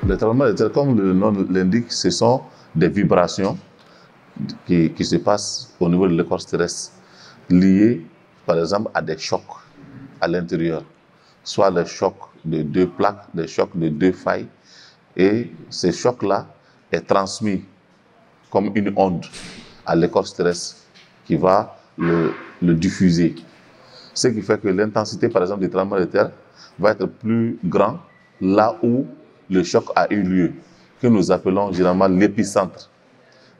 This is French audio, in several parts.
Les tremblements de terre, comme le nom l'indique, ce sont des vibrations qui se passent au niveau de l'écorce terrestre, liées, par exemple, à des chocs à l'intérieur. Soit les chocs de 2 plaques, des chocs de 2 failles. Et ces chocs-là est transmis comme une onde à l'écorce terrestre qui va le diffuser. Ce qui fait que l'intensité, par exemple, des tremblements de terre va être plus grand là où le choc a eu lieu, que nous appelons généralement l'épicentre.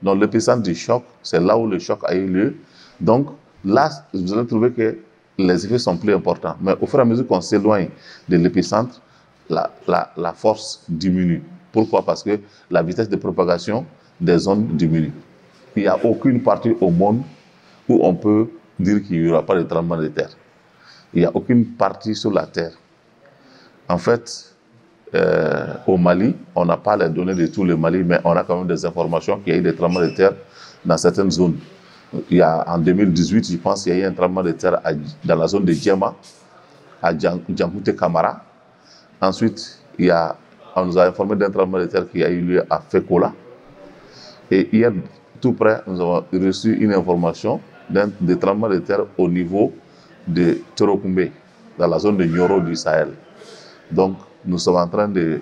Donc l'épicentre du choc, c'est là où le choc a eu lieu. Donc là, vous allez trouver que les effets sont plus importants. Mais au fur et à mesure qu'on s'éloigne de l'épicentre, la force diminue. Pourquoi? Parce que la vitesse de propagation des ondes diminue. Il n'y a aucune partie au monde où on peut dire qu'il n'y aura pas de tremblement de terre. Il n'y a aucune partie sur la terre. En fait, au Mali, on n'a pas les données de tout le Mali, mais on a quand même des informations qu'il y a eu des tremblements de terre dans certaines zones. Il y a, en 2018, je pense qu'il y a eu un tremblement de terre dans la zone de Djema, à Djamouté Kamara. Ensuite, on nous a informé d'un tremblement de terre qui a eu lieu à Fekola. Et hier, tout près, nous avons reçu une information d'un tremblement de terre au niveau de Torokoumbe, dans la zone de Nioro du Sahel. Donc, nous sommes en train de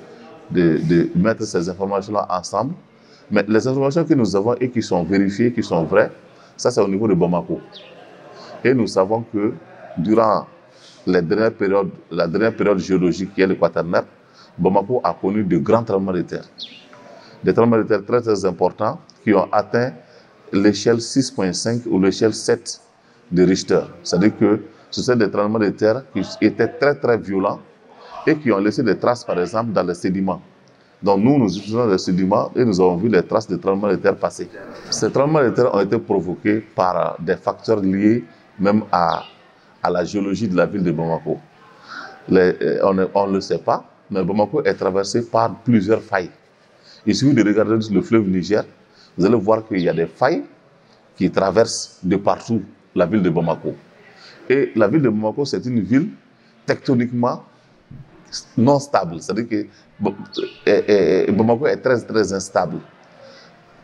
mettre ces informations-là ensemble. Mais les informations que nous avons et qui sont vérifiées, qui sont vraies, ça c'est au niveau de Bamako. Et nous savons que durant la dernière période géologique qui est le Quaternaire, Bamako a connu de grands tremblements de terre. Des tremblements de terre très très importants qui ont atteint l'échelle 6.5 ou l'échelle 7 de Richter. C'est-à-dire que ce sont des tremblements de terre qui étaient très très violents et qui ont laissé des traces, par exemple, dans les sédiments. Donc nous utilisons les sédiments et nous avons vu les traces de tremblements de terre passer. Ces tremblements de terre ont été provoqués par des facteurs liés même à la géologie de la ville de Bamako. On ne le sait pas, mais Bamako est traversé par plusieurs failles. Il suffit de regarder le fleuve Niger, vous allez voir qu'il y a des failles qui traversent de partout la ville de Bamako. Et la ville de Bamako, c'est une ville tectoniquement non stable. C'est-à-dire que Bamako est très, très instable.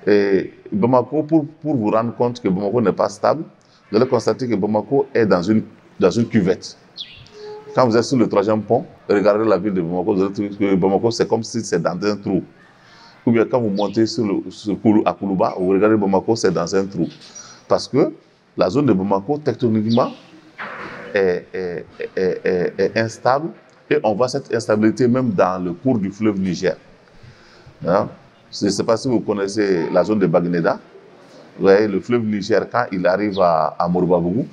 Et Bamako, pour vous rendre compte que Bamako n'est pas stable, vous allez constater que Bamako est dans une cuvette. Quand vous êtes sur le 3e pont, regardez la ville de Bamako, vous allez trouver que Bamako, c'est comme si c'est dans un trou. Ou bien quand vous montez à Koulouba, vous regardez Bamako, c'est dans un trou. Parce que la zone de Bamako, tectoniquement, est instable. Et on voit cette instabilité même dans le cours du fleuve Niger. Hein? Je ne sais pas si vous connaissez la zone de Bagneda. Vous voyez, le fleuve Niger, quand il arrive à Mourbabougou,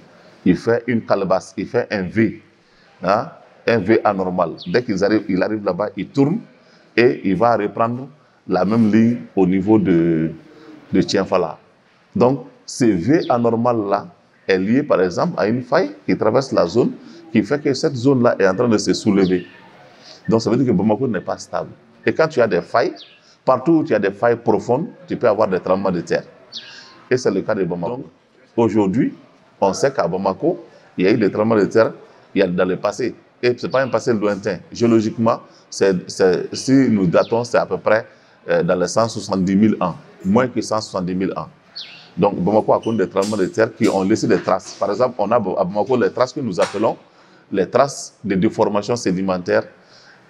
il fait une calebasse, il fait un V. Hein? Un V anormal. Dès qu'il arrive là-bas, il tourne et il va reprendre la même ligne au niveau de Tienfala. Donc, ce V anormal-là est lié, par exemple, à une faille qui traverse la zone, qui fait que cette zone-là est en train de se soulever. Donc, ça veut dire que Bamako n'est pas stable. Et quand tu as des failles, partout où tu as des failles profondes, tu peux avoir des tremblements de terre. Et c'est le cas de Bamako. Aujourd'hui, on sait qu'à Bamako, il y a eu des tremblements de terre dans le passé. Et ce n'est pas un passé lointain. Géologiquement, si nous datons, c'est à peu près dans les 170 000 ans. Moins que 170 000 ans. Donc, Bamako a connu des tremblements de terre qui ont laissé des traces. Par exemple, on a à Bamako les traces que nous appelons les traces de déformation sédimentaire.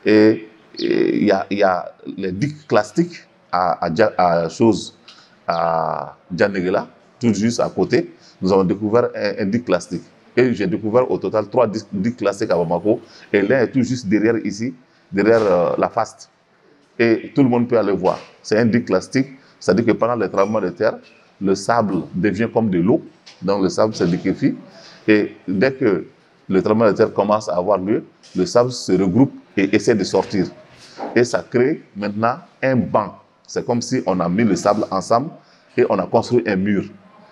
Et il y a les digues clastiques à Djanegela, tout juste à côté. Nous avons découvert un digue clastique. Et j'ai découvert au total 3 digues clastiques à Bamako. Et l'un est tout juste derrière ici, derrière la faste. Et tout le monde peut aller voir. C'est un digue clastique. C'est-à-dire que pendant les tremblements de terre, le sable devient comme de l'eau. Donc le sable se liquéfie. Et dès que le tremblement de terre commence à avoir lieu, le sable se regroupe et essaie de sortir. Et ça crée maintenant un banc. C'est comme si on a mis le sable ensemble et on a construit un mur.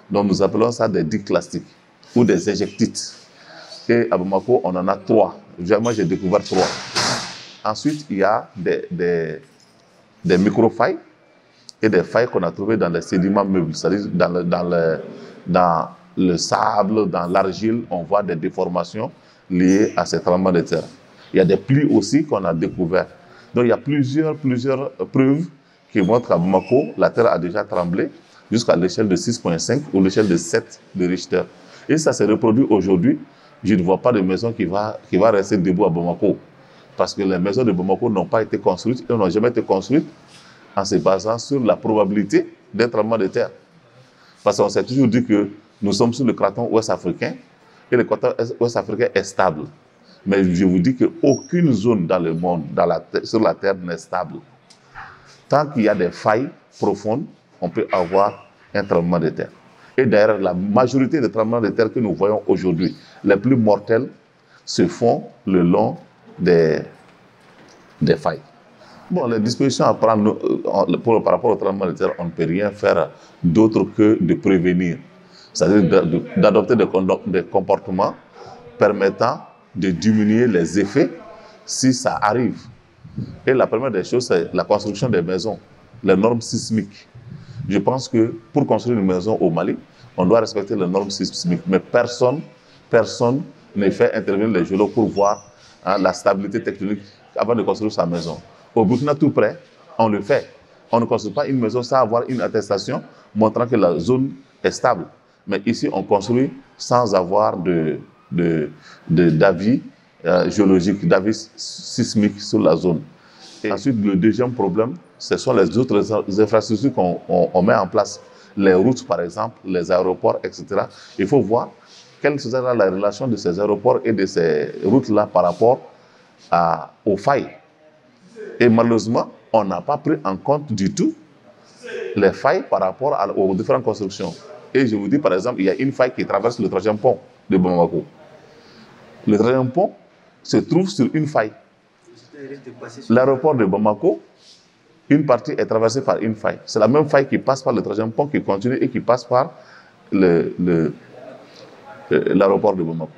Donc nous appelons ça des digues clastiques ou des éjectites. Et à Bamako, on en a 3. Moi, j'ai découvert 3. Ensuite, il y a des micro-failles et des failles qu'on a trouvées dans les sédiments meubles, c'est-à-dire dans le sable, dans l'argile, on voit des déformations liées à ces tremblements de terre. Il y a des plis aussi qu'on a découverts. Donc il y a plusieurs preuves qui montrent qu'à Bamako, la terre a déjà tremblé jusqu'à l'échelle de 6,5 ou l'échelle de 7 de Richter. Et ça s'est reproduit aujourd'hui. Je ne vois pas de maison qui va rester debout à Bamako. Parce que les maisons de Bamako n'ont pas été construites et n'ont jamais été construites en se basant sur la probabilité d'un tremblement de terre. Parce qu'on s'est toujours dit que nous sommes sur le craton ouest africain et le craton ouest africain est stable. Mais je vous dis qu'aucune zone dans le monde, sur la terre, n'est stable. Tant qu'il y a des failles profondes, on peut avoir un tremblement de terre. Et d'ailleurs, la majorité des tremblements de terre que nous voyons aujourd'hui, les plus mortels, se font le long des failles. Bon, les dispositions à prendre par rapport au tremblement de terre, on ne peut rien faire d'autre que de prévenir. C'est-à-dire d'adopter des comportements permettant de diminuer les effets si ça arrive. Et la première des choses, c'est la construction des maisons, les normes sismiques. Je pense que pour construire une maison au Mali, on doit respecter les normes sismiques. Mais personne ne fait intervenir les géologues pour voir la stabilité technique avant de construire sa maison. Au Burkina, tout près, on le fait. On ne construit pas une maison sans avoir une attestation montrant que la zone est stable. Mais ici, on construit sans avoir d'avis géologique, d'avis sismique sur la zone. Et ensuite, le deuxième problème, ce sont les autres infrastructures qu'on met en place. Les routes, par exemple, les aéroports, etc. Il faut voir quelle sera la relation de ces aéroports et de ces routes-là par rapport aux failles. Et malheureusement, on n'a pas pris en compte du tout les failles par rapport aux différentes constructions. Et je vous dis, par exemple, il y a une faille qui traverse le 3e pont de Bamako. Le 3e pont se trouve sur une faille. L'aéroport de Bamako, une partie est traversée par une faille. C'est la même faille qui passe par le 3e pont qui continue et qui passe par l'aéroport de Bamako.